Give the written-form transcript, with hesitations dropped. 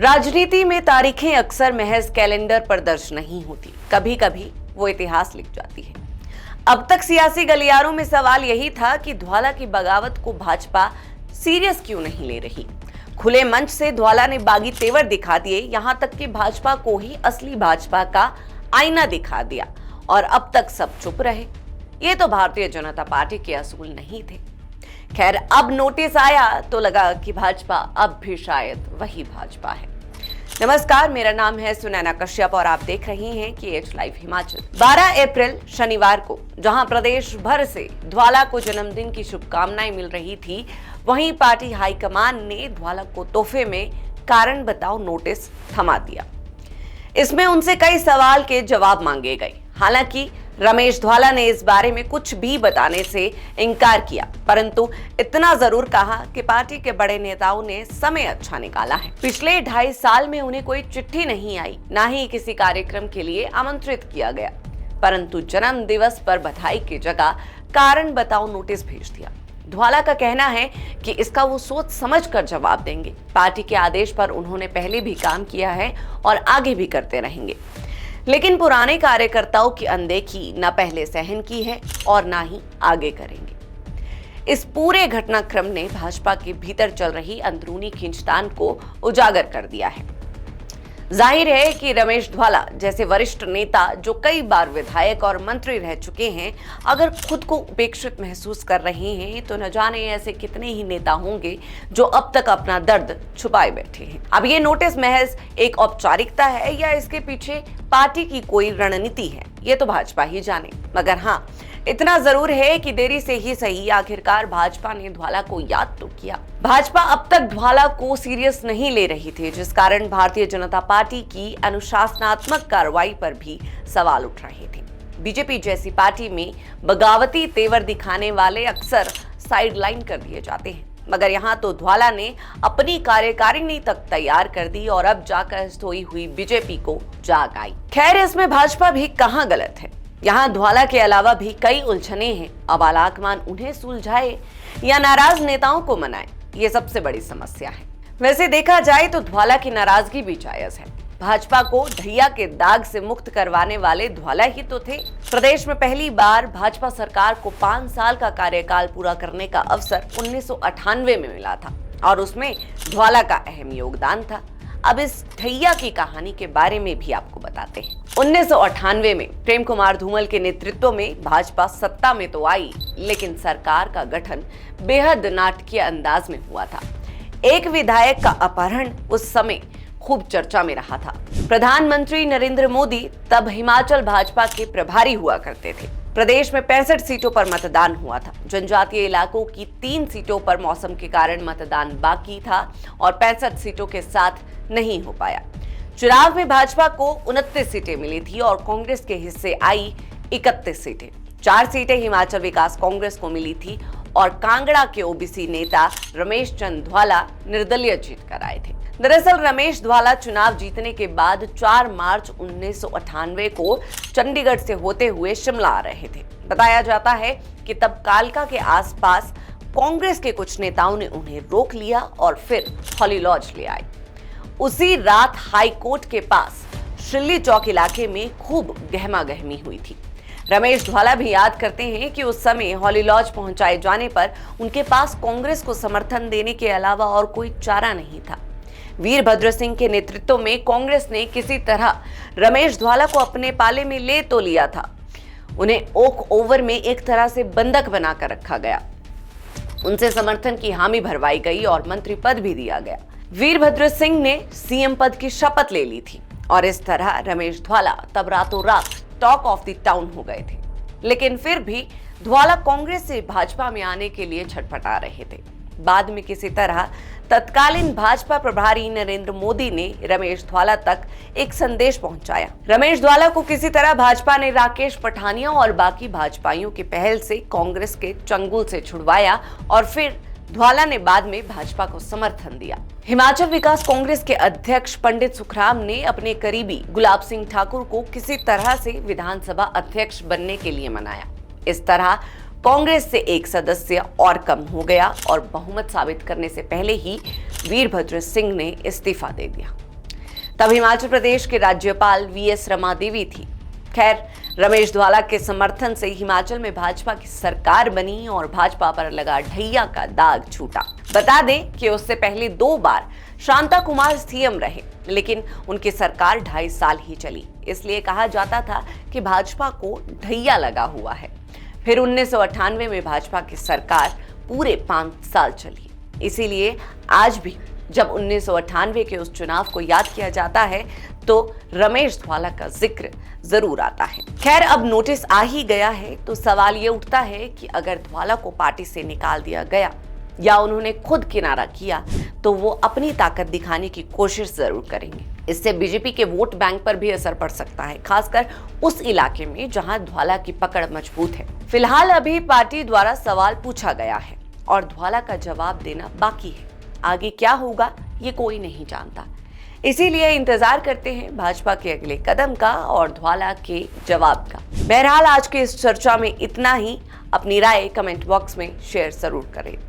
राजनीति में तारीखें अक्सर महज कैलेंडर पर दर्ज नहीं होती, कभी कभी वो इतिहास लिख जाती है। अब तक सियासी गलियारों में सवाल यही था कि धौला की बगावत को भाजपा सीरियस क्यों नहीं ले रही। खुले मंच से धौला ने बागी तेवर दिखा दिए, यहां तक कि भाजपा को ही असली भाजपा का आईना दिखा दिया और अब तक सब चुप रहे। ये तो भारतीय जनता पार्टी के असूल नहीं थे। खैर, अब नोटिस आया तो लगा कि भाजपा अब भी शायद वही भाजपा है। नमस्कार, मेरा नाम है सुनैना कश्यप और आप देख रहे हैं KH लाइव हिमाचल। 12 अप्रैल शनिवार को जहां प्रदेश भर से धौला को जन्मदिन की शुभकामनाएं मिल रही थी, वहीं पार्टी हाईकमान ने धौला को तोहफे में कारण बताओ नोटिस थमा दिया। इसमें उनसे कई सवाल के जवाब मांगे गए। हालांकि रमेश धौला ने इस बारे में कुछ भी बताने से इनकार किया, परंतु इतना जरूर कहा कि पार्टी के बड़े नेताओं ने समय अच्छा निकाला है। पिछले 2.5 साल में उन्हें कोई चिट्ठी नहीं आई, ना ही किसी कार्यक्रम के लिए आमंत्रित किया गया, परंतु जन्म दिवस पर बधाई की जगह कारण बताओ नोटिस भेज दिया। धौला का कहना है कि इसका वो सोच समझ कर जवाब देंगे। पार्टी के आदेश पर उन्होंने पहले भी काम किया है और आगे भी करते रहेंगे, लेकिन पुराने कार्यकर्ताओं की अनदेखी न पहले सहन की है और ना ही आगे करेंगे। इस पूरे घटनाक्रम ने भाजपा के भीतर चल रही अंदरूनी खींचतान को उजागर कर दिया है। जाहिर है कि रमेश धौला जैसे वरिष्ठ नेता जो कई बार विधायक और मंत्री रह चुके हैं, अगर खुद को उपेक्षित महसूस कर रहे हैं तो न जाने ऐसे कितने ही नेता होंगे जो अब तक अपना दर्द छुपाए बैठे हैं। अब ये नोटिस महज एक औपचारिकता है या इसके पीछे पार्टी की कोई रणनीति है, ये तो भाजपा ही जाने। मगर हाँ, इतना जरूर है कि देरी से ही सही, आखिरकार भाजपा ने धौला को याद तो किया। भाजपा अब तक धौला को सीरियस नहीं ले रही थी, जिस कारण भारतीय जनता पार्टी की अनुशासनात्मक कार्रवाई पर भी सवाल उठ रहे थे। बीजेपी जैसी पार्टी में बगावती तेवर दिखाने वाले अक्सर साइडलाइन कर दिए जाते हैं, मगर यहाँ तो धौला ने अपनी कार्यकारिणी तक तैयार कर दी और अब जाकर सोई हुई बीजेपी को जाग आई। खैर, इसमें भाजपा भी कहाँ गलत है। यहाँ धौला के अलावा भी कई उलझने हैं। अब आलाकमान उन्हें सुलझाए या नाराज नेताओं को मनाए, ये सबसे बड़ी समस्या है। वैसे देखा जाए तो धौला की नाराजगी भी जायज है। भाजपा को ढैया के दाग से मुक्त करवाने वाले धौला ही तो थे। प्रदेश में पहली बार भाजपा सरकार को 5 साल का कार्यकाल पूरा करने का अवसर 1998 में मिला था और उसमें धौला का अहम योगदान था। अब इस ढैया की कहानी के बारे में भी आपको बताते हैं। 1998 में प्रेम कुमार धूमल के नेतृत्व में भाजपा सत्ता में तो आई, लेकिन सरकार का गठन बेहद नाटकीय अंदाज में हुआ था। एक विधायक का अपहरण उस समय खूब चर्चा में रहा था। प्रधानमंत्री नरेंद्र मोदी तब हिमाचल भाजपा के प्रभारी हुआ करते थे। प्रदेश में 65 सीटों पर मतदान हुआ था। जनजातीय इलाकों की 3 सीटों पर मौसम के कारण मतदान बाकी था और 65 सीटों के साथ नहीं हो पाया। चुनाव में भाजपा को 29 सीटें मिली थी और कांग्रेस के हिस्से आई 31 सीटें। 4 सीटें हिमाचल विकास कांग्रेस को मिली थी और कांगड़ा के ओबीसी नेता रमेश चंद धौला निर्दलीय जीत कर आए थे। दरअसल रमेश धौला चुनाव जीतने के बाद 4 मार्च 1998 को चंडीगढ़ से होते हुए शिमला आ रहे थे। बताया जाता है कि तब कालका के आसपास कांग्रेस के कुछ नेताओं ने उन्हें रोक लिया और फिर हॉली लॉज ले आए। उसी रात हाई कोर्ट के पास शिल्ली चौक इलाके में खूब गहमा गहमी हुई थी। रमेश धौला भी याद करते हैं कि उस समय हॉली लॉज पहुंचाए जाने पर उनके पास कांग्रेस को समर्थन देने के अलावा और कोई चारा नहीं था। वीरभद्र सिंह के नेतृत्व में कांग्रेस ने किसी तरह रमेश धौला को अपने पाले में ले तो लिया था। उन्हें ओक ओवर में एक तरह से बंधक बनाकर रखा गया। उनसे समर्थन की हामी भरवाई गई और मंत्री पद भी दिया गया। वीरभद्र सिंह ने सीएम पद की शपथ ले ली थी और इस तरह रमेश धौला तब रातों रात टॉक ऑफ द टाउन हो गए थे। लेकिन फिर भी धौला कांग्रेस से भाजपा में आने के लिए छटपटा रहे थे। बाद में किसी तरह तत्कालीन भाजपा प्रभारी नरेंद्र मोदी ने रमेश धौला तक एक संदेश पहुंचाया। रमेश धौला को किसी तरह भाजपा ने राकेश पठानिया और बाकी भाजपाइयों की पहल से कांग्रेस के चंगुल से छुड़वाया और फिर धौला ने बाद में भाजपा को समर्थन दिया। हिमाचल विकास कांग्रेस के अध्यक्ष पंडित सुखराम ने अपने करीबी गुलाब सिंह ठाकुर को किसी तरह से विधानसभा अध्यक्ष बनने के लिए मनाया। इस तरह कांग्रेस से एक सदस्य और कम हो गया और बहुमत साबित करने से पहले ही वीरभद्र सिंह ने इस्तीफा दे दिया। तब हिमाचल प्रदेश के राज्यपाल वीएस रमा देवी थी। खैर, रमेश धवाला के समर्थन से हिमाचल में भाजपा की सरकार बनी और भाजपा पर लगा ढैया का दाग छूटा। बता दें कि उससे पहले 2 बार शांता कुमार सीएम रहे, लेकिन उनकी सरकार 2.5 साल ही चली। इसलिए कहा जाता था कि भाजपा को ढैया लगा हुआ है। फिर 1998 में भाजपा की सरकार पूरे 5 साल चली। इसीलिए आज भी जब 1998 के उस चुनाव को याद किया जाता है तो रमेश धवाला का जिक्र जरूर आता है। खैर, अब नोटिस आ ही गया है तो सवाल ये उठता है कि अगर धवाला को पार्टी से निकाल दिया गया या उन्होंने खुद किनारा किया तो वो अपनी ताकत दिखाने की कोशिश जरूर करेंगे। इससे बीजेपी के वोट बैंक पर भी असर पड़ सकता है, खासकर उस इलाके में जहां धवाला की पकड़ मजबूत है। फिलहाल अभी पार्टी द्वारा सवाल पूछा गया है और धवाला का जवाब देना बाकी है। आगे क्या होगा ये कोई नहीं जानता, इसीलिए इंतजार करते हैं भाजपा के अगले कदम का और धवाला के जवाब का। बहरहाल आज के इस चर्चा में इतना ही। अपनी राय कमेंट बॉक्स में शेयर जरूर करें।